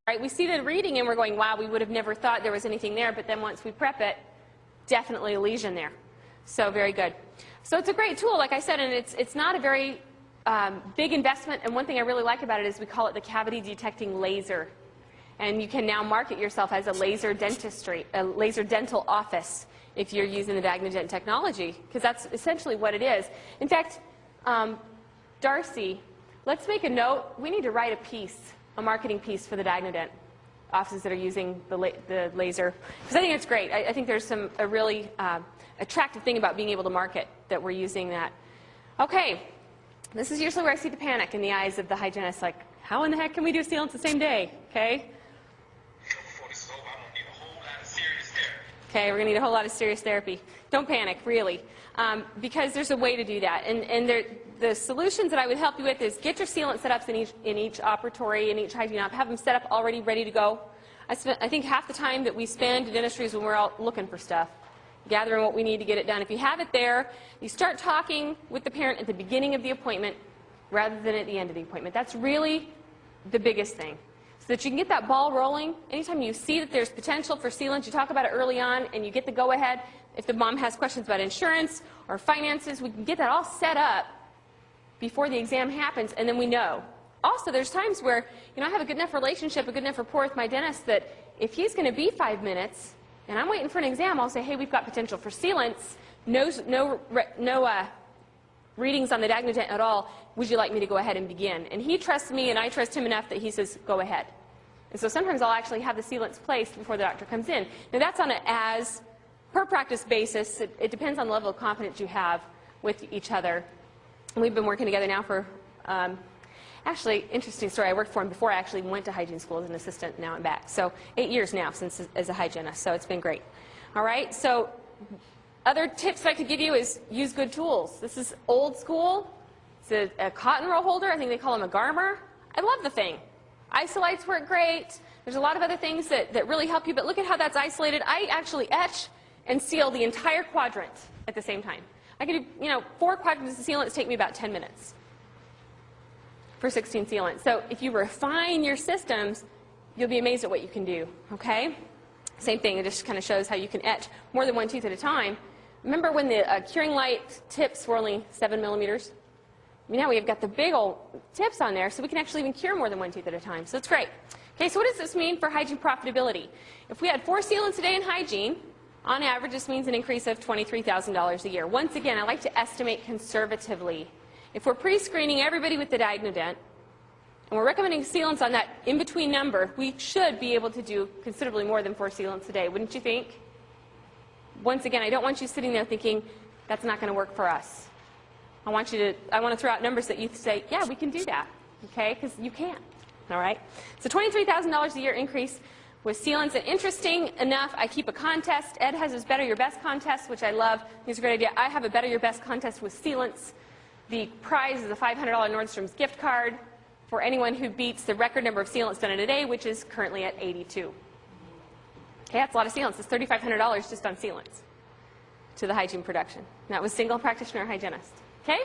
Right? We see the reading and we're going, wow, we would have never thought there was anything there, but then once we prep it, definitely a lesion there. So very good. So it's a great tool, like I said, and it's not a very big investment, and one thing I really like about it is we call it the cavity detecting laser. And you can now market yourself as a laser dentistry, a laser dental office if you're using the DagnaDent technology, because that's essentially what it is. In fact, Darcy, let's make a note. We need to write a piece, a marketing piece for the DagnaDent offices that are using the laser, because I think it's great. I think there's a really attractive thing about being able to market that we're using that. Okay, this is usually where I see the panic in the eyes of the hygienist, like, how in the heck can we do sealants the same day? Okay. Okay, we're going to need a whole lot of serious therapy. Don't panic, really, because there's a way to do that. And the solutions that I would help you with is get your sealant setups in each operatory, in each hygiene op, have them set up already ready to go. I think half the time that we spend in dentistry is when we're out looking for stuff, gathering what we need to get it done. If you have it there, you start talking with the parent at the beginning of the appointment rather than at the end of the appointment. That's really the biggest thing. So that you can get that ball rolling. Anytime you see that there's potential for sealant, you talk about it early on and you get the go-ahead. If the mom has questions about insurance or finances, we can get that all set up before the exam happens, and then we know. Also, there's times where, I have a good enough relationship, a good enough rapport with my dentist that if he's going to be 5 minutes and I'm waiting for an exam, I'll say, hey, we've got potential for sealants, no readings on the DagnaDent at all. Would you like me to go ahead and begin? And he trusts me and I trust him enough that he says, go ahead. And so sometimes I'll actually have the sealants placed before the doctor comes in. Now that's on an as per practice basis. It depends on the level of confidence you have with each other. And we've been working together now for, actually, interesting story. I worked for him before I actually went to hygiene school as an assistant. Now I'm back. So 8 years now since as a hygienist. So it's been great. All right. So other tips I could give you is use good tools. This is old school. It's a cotton roll holder. I think they call them a garmer. I love the thing. Isolites work great. There's a lot of other things that really help you, but look at how that's isolated. I actually etch and seal the entire quadrant at the same time. I can do, 4 quadrants of sealants take me about 10 minutes for 16 sealants. So if you refine your systems, you'll be amazed at what you can do, okay? Same thing, it just kind of shows how you can etch more than one tooth at a time. Remember when the curing light tips were only 7 millimeters? Now we've got the big old tips on there, so we can actually even cure more than one tooth at a time. So it's great. Okay, so what does this mean for hygiene profitability? If we had 4 sealants a day in hygiene, on average, this means an increase of $23,000 a year. Once again, I like to estimate conservatively. If we're pre-screening everybody with the DagnaDent, and we're recommending sealants on that in-between number, we should be able to do considerably more than 4 sealants a day, wouldn't you think? Once again, I don't want you sitting there thinking, that's not going to work for us. I want to throw out numbers that you say, yeah, we can do that, okay, because you can, all right? So $23,000 a year increase with sealants. And interesting enough, I keep a contest. Ed has his Better Your Best contest, which I love. It's a great idea. I have a Better Your Best contest with sealants. The prize is a $500 Nordstrom's gift card for anyone who beats the record number of sealants done in a day, which is currently at 82. Okay, that's a lot of sealants. It's $3,500 just on sealants to the hygiene production. And that was single practitioner hygienist. Okay?